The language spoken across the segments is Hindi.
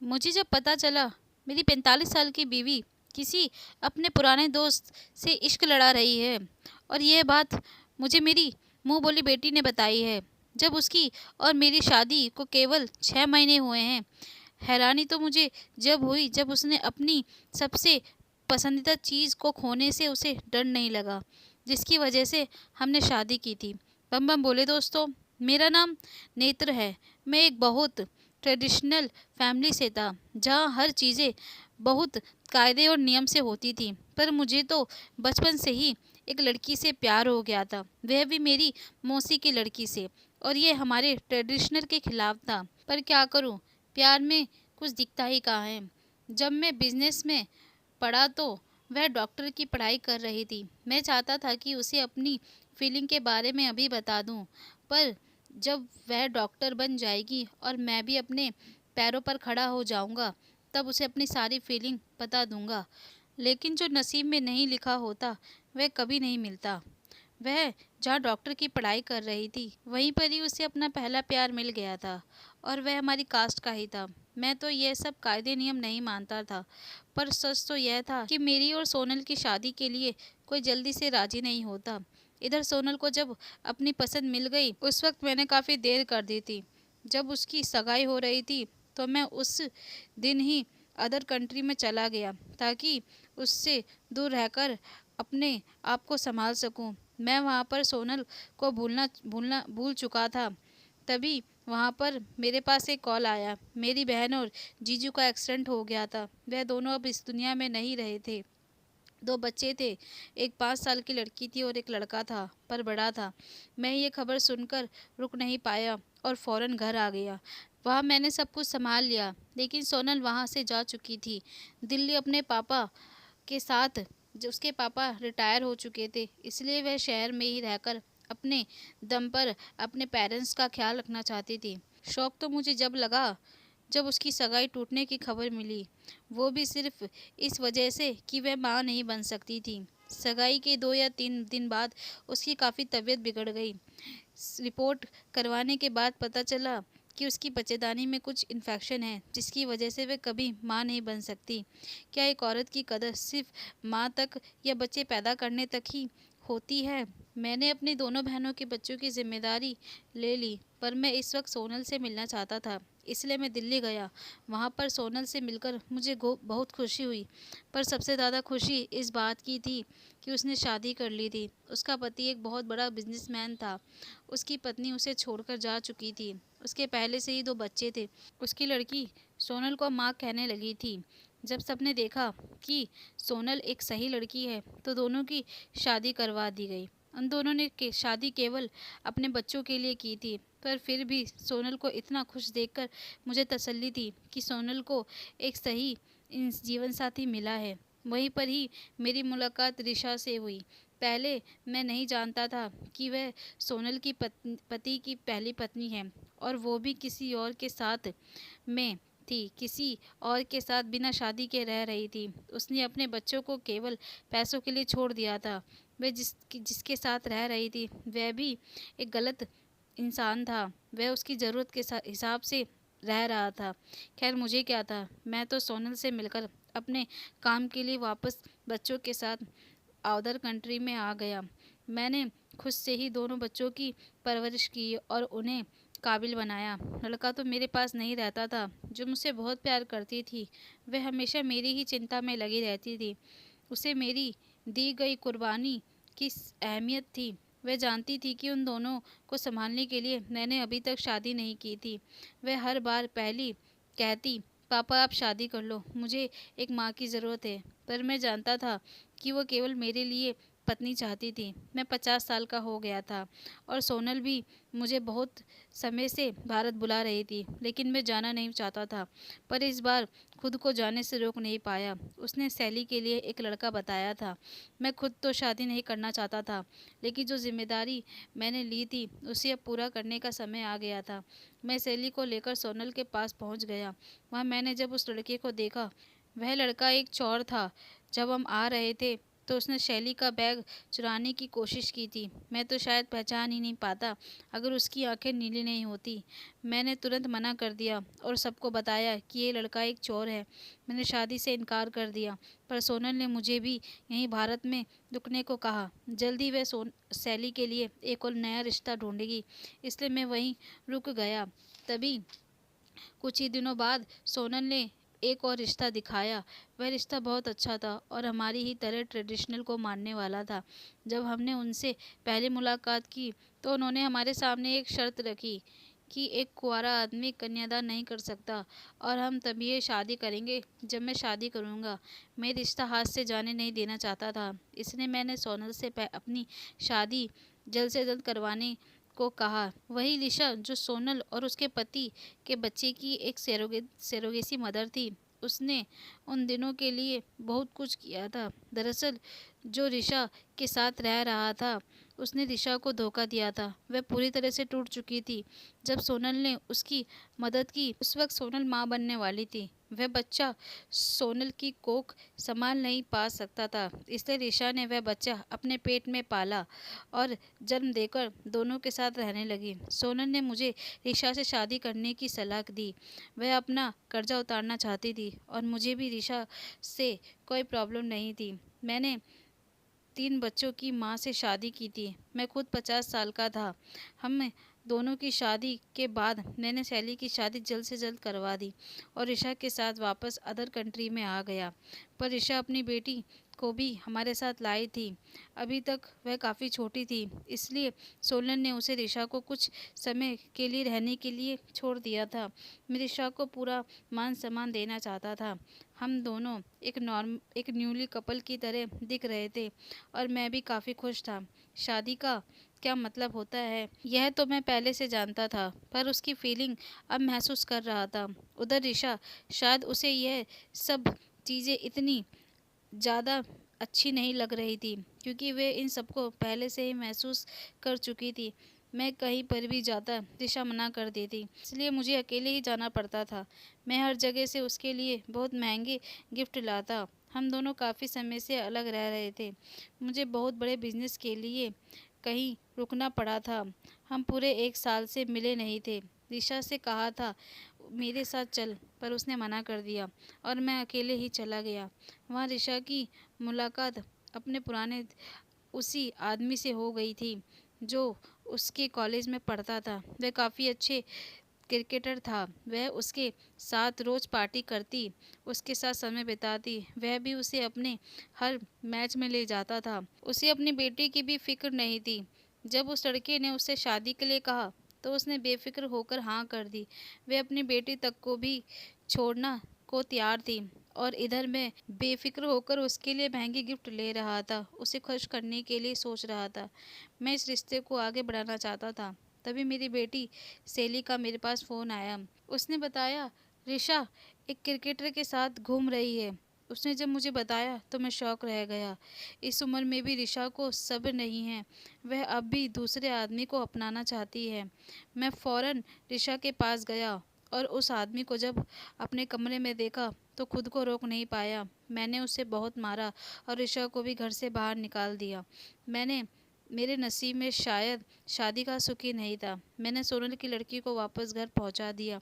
मुझे जब पता चला मेरी 45 साल की बीवी किसी अपने पुराने दोस्त से इश्क लड़ा रही है, और यह बात मुझे मेरी मुंह बोली बेटी ने बताई है, जब उसकी और मेरी शादी को केवल 6 महीने हुए हैं। हैरानी तो मुझे जब हुई जब उसने अपनी सबसे पसंदीदा चीज़ को खोने से उसे डर नहीं लगा, जिसकी वजह से हमने शादी की थी। बम बम बोले दोस्तों। मेरा नाम नेत्र है। मैं एक बहुत ट्रेडिशनल फैमिली से था, जहाँ हर चीज़ें बहुत कायदे और नियम से होती थी। पर मुझे तो बचपन से ही एक लड़की से प्यार हो गया था, वह भी मेरी मौसी की लड़की से, और ये हमारे ट्रेडिशनल के खिलाफ था। पर क्या करूं, प्यार में कुछ दिखता ही कहाँ है। जब मैं बिजनेस में पढ़ा तो वह डॉक्टर की पढ़ाई कर रही थी। मैं चाहता था कि उसे अपनी फीलिंग के बारे में अभी बता दूं, पर जब वह डॉक्टर बन जाएगी और मैं भी अपने पैरों पर खड़ा हो जाऊंगा, तब उसे अपनी सारी फीलिंग बता दूंगा। लेकिन जो नसीब में नहीं लिखा होता वह कभी नहीं मिलता। वह जहाँ डॉक्टर की पढ़ाई कर रही थी वहीं पर ही उसे अपना पहला प्यार मिल गया था, और वह हमारी कास्ट का ही था। मैं तो यह सब कायदे नियम नहीं मानता था, पर सच तो यह था कि मेरी और सोनल की शादी के लिए कोई जल्दी से राजी नहीं होता। इधर सोनल को जब अपनी पसंद मिल गई, उस वक्त मैंने काफ़ी देर कर दी थी। जब उसकी सगाई हो रही थी तो मैं उस दिन ही अदर कंट्री में चला गया, ताकि उससे दूर रहकर अपने आप को संभाल सकूं। मैं वहाँ पर सोनल को भूलना भूलना भूल चुका था। तभी वहाँ पर मेरे पास एक कॉल आया। मेरी बहन और जीजू का एक्सीडेंट हो गया था। वह दोनों अब इस दुनिया में नहीं रहे थे। दो बच्चे थे, एक 5 साल की लड़की थी और एक लड़का था, पर बड़ा था। मैं ये खबर सुनकर रुक नहीं पाया और फौरन घर आ गया। वहाँ मैंने सब कुछ संभाल लिया, लेकिन सोनल वहाँ से जा चुकी थी दिल्ली अपने पापा के साथ। जो उसके पापा रिटायर हो चुके थे, इसलिए वह शहर में ही रहकर अपने दम पर अपने पेरेंट्स का ख्याल रखना चाहती थी। शौक तो मुझे जब लगा जब उसकी सगाई टूटने की खबर मिली, वो भी सिर्फ इस वजह से कि वह माँ नहीं बन सकती थी। सगाई के 2 या 3 दिन बाद उसकी काफ़ी तबीयत बिगड़ गई। रिपोर्ट करवाने के बाद पता चला कि उसकी बच्चेदानी में कुछ इन्फेक्शन है, जिसकी वजह से वह कभी माँ नहीं बन सकती। क्या एक औरत की कदर सिर्फ माँ तक या बच्चे पैदा करने तक ही होती है? मैंने अपनी दोनों बहनों के बच्चों की जिम्मेदारी ले ली, पर मैं इस वक्त सोनल से मिलना चाहता था, इसलिए मैं दिल्ली गया। वहाँ पर सोनल से मिलकर मुझे बहुत खुशी हुई, पर सबसे ज़्यादा खुशी इस बात की थी कि उसने शादी कर ली थी। उसका पति एक बहुत बड़ा बिजनेसमैन था। उसकी पत्नी उसे छोड़कर जा चुकी थी। उसके पहले से ही 2 बच्चे थे। उसकी लड़की सोनल को माँ कहने लगी थी। जब सबने देखा कि सोनल एक सही लड़की है, तो दोनों की शादी करवा दी गई। उन दोनों ने शादी केवल अपने बच्चों के लिए की थी, पर फिर भी सोनल को इतना खुश देखकर मुझे तसल्ली थी कि सोनल को एक सही जीवन साथी मिला है। वहीं पर ही मेरी मुलाकात रिशा से हुई। पहले मैं नहीं जानता था कि वह सोनल की पति की पहली पत्नी है, और वो भी किसी और के साथ में थी, किसी और के साथ बिना शादी के रह रही थी। उसने अपने बच्चों को केवल पैसों के लिए छोड़ दिया था। वह जिसके साथ रह रही थी वह भी एक गलत इंसान था। वह उसकी ज़रूरत के हिसाब से रह रहा था। खैर मुझे क्या था, मैं तो सोनल से मिलकर अपने काम के लिए वापस बच्चों के साथ अदर कंट्री में आ गया। मैंने खुद से ही दोनों बच्चों की परवरिश की और उन्हें काबिल बनाया। लड़का तो मेरे पास नहीं रहता था, जो मुझसे बहुत प्यार करती थी। वह हमेशा मेरी ही चिंता में लगी रहती थी। उसे मेरी दी गई कुर्बानी की अहमियत थी। वह जानती थी कि उन दोनों को संभालने के लिए मैंने अभी तक शादी नहीं की थी। वह हर बार पहली कहती, पापा आप शादी कर लो, मुझे एक माँ की ज़रूरत है। पर मैं जानता था कि वो केवल मेरे लिए पत्नी चाहती थी। मैं 50 साल का हो गया था, और सोनल भी मुझे बहुत समय से भारत बुला रही थी, लेकिन मैं जाना नहीं चाहता था। पर इस बार खुद को जाने से रोक नहीं पाया। उसने सैली के लिए एक लड़का बताया था। मैं खुद तो शादी नहीं करना चाहता था, लेकिन जो जिम्मेदारी मैंने ली थी उसे अब पूरा करने का समय आ गया था। मैं सैली को लेकर सोनल के पास पहुंच गया। वहाँ मैंने जब उस लड़के को देखा, वह लड़का एक चौर था। जब हम आ रहे थे तो उसने शैली का बैग चुराने की कोशिश की थी। मैं तो शायद पहचान ही नहीं पाता अगर उसकी आंखें नीली नहीं होती। मैंने तुरंत मना कर दिया और सबको बताया कि ये लड़का एक चोर है। मैंने शादी से इनकार कर दिया, पर सोनल ने मुझे भी यहीं भारत में रुकने को कहा। जल्दी वह शैली के लिए एक और नया रिश्ता ढूंढेगी, इसलिए मैं वहीं रुक गया। तभी कुछ ही दिनों बाद सोनल ने एक और रिश्ता दिखाया। वह रिश्ता बहुत अच्छा था और हमारी ही तरह ट्रेडिशनल को मानने वाला था। जब हमने उनसे पहली मुलाकात की तो उन्होंने हमारे सामने एक शर्त रखी कि एक कुंवारा आदमी कन्यादान नहीं कर सकता और हम तभी ये शादी करेंगे जब मैं शादी करूंगा। मैं रिश्ता हाथ से जाने नहीं देना चाहता था, इसलिए मैंने सोनल से अपनी शादी जल्द से जल्द करवाने को कहा। वही लिशा जो सोनल और उसके पति के बच्चे की एक सेरोगेसी मदर थी, उसने उन दिनों के लिए बहुत कुछ किया था। दरअसल जो ऋषा के साथ रह रहा था उसने ऋषा को धोखा दिया था। वह पूरी तरह से टूट चुकी थी। जब सोनल ने उसकी मदद की उस वक्त सोनल माँ बनने वाली थी। वह बच्चा सोनल की कोख संभाल नहीं पा सकता था, इसलिए ऋषा ने वह बच्चा अपने पेट में पाला और जन्म देकर दोनों के साथ रहने लगी। सोनल ने मुझे ऋषा से शादी करने की सलाह दी। वह अपना कर्जा उतारना चाहती थी और मुझे भी ऋषा से कोई प्रॉब्लम नहीं थी। मैंने 3 बच्चों की माँ से शादी की थी। मैं खुद 50 साल का था। हम दोनों की शादी के बाद मैंने शैली की शादी जल्द से जल्द करवा दी और ऋषा के साथ वापस अदर कंट्री में आ गया। पर ऋषा अपनी बेटी को भी हमारे साथ लाई थी। अभी तक वह काफ़ी छोटी थी, इसलिए सोलन ने उसे ऋषा को कुछ समय के लिए रहने के लिए छोड़ दिया था। मैं ऋषा को पूरा मान सम्मान देना चाहता था। हम दोनों एक न्यूली कपल की तरह दिख रहे थे और मैं भी काफ़ी खुश था। शादी का क्या मतलब होता है यह तो मैं पहले से जानता था, पर उसकी फीलिंग अब महसूस कर रहा था। उधर ऋषा, शायद उसे यह सब चीज़ें इतनी ज़्यादा अच्छी नहीं लग रही थी क्योंकि वे इन सबको पहले से ही महसूस कर चुकी थी। मैं कहीं पर भी जाता ऋषा मना कर देती, इसलिए मुझे अकेले ही जाना पड़ता था। मैं हर जगह से उसके लिए बहुत महंगे गिफ्ट लाता। हम दोनों काफ़ी समय से अलग रह रहे थे। मुझे बहुत बड़े बिजनेस के लिए कहीं रुकना पड़ा था। हम पूरे 1 साल से मिले नहीं थे। ऋषा से कहा था मेरे साथ चल, पर उसने मना कर दिया और मैं अकेले ही चला गया। वहाँ ऋषा की मुलाकात अपने पुराने उसी आदमी से हो गई थी जो उसके कॉलेज में पढ़ता था। वह काफ़ी अच्छे क्रिकेटर था। वह उसके साथ रोज़ पार्टी करती, उसके साथ समय बिताती। वह भी उसे अपने हर मैच में ले जाता था। उसे अपनी बेटी की भी फिक्र नहीं थी। जब उस लड़के ने उससे शादी के लिए कहा तो उसने बेफिक्र होकर हाँ कर दी। वह अपनी बेटी तक को भी छोड़ना को तैयार थी और इधर मैं बेफिक्र होकर उसके लिए महंगे गिफ्ट ले रहा था, उसे खुश करने के लिए सोच रहा था। मैं इस रिश्ते को आगे बढ़ाना चाहता था। तभी मेरी बेटी सेली का मेरे पास फ़ोन आया। उसने बताया ऋषा एक क्रिकेटर के साथ घूम रही है। उसने जब मुझे बताया तो मैं शौक रह गया। इस उम्र में भी ऋषा को सब्र नहीं है। वह अब भी दूसरे आदमी को अपनाना चाहती है। मैं फ़ौरन ऋषा के पास गया और उस आदमी को जब अपने कमरे में देखा तो खुद को रोक नहीं पाया। मैंने उसे बहुत मारा और ऋषा को भी घर से बाहर निकाल दिया। मेरे नसीब में शायद शादी का सुख ही नहीं था। मैंने सोनल की लड़की को वापस घर पहुंचा दिया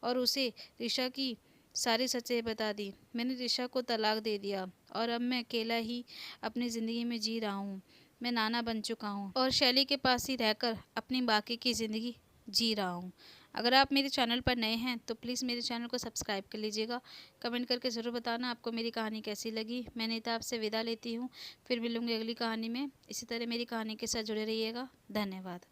और उसे ऋषा की सारी सच्चाई बता दी। मैंने ऋषा को तलाक दे दिया और अब मैं अकेला ही अपनी ज़िंदगी में जी रहा हूँ। मैं नाना बन चुका हूँ और शैली के पास ही रहकर अपनी बाकी की ज़िंदगी जी रहा हूँ। अगर आप मेरे चैनल पर नए हैं तो प्लीज़ मेरे चैनल को सब्सक्राइब कर लीजिएगा। कमेंट करके ज़रूर बताना आपको मेरी कहानी कैसी लगी। मैं नीता आपसे विदा लेती हूँ। फिर मिलूँगी अगली कहानी में। इसी तरह मेरी कहानी के साथ जुड़े रहिएगा। धन्यवाद।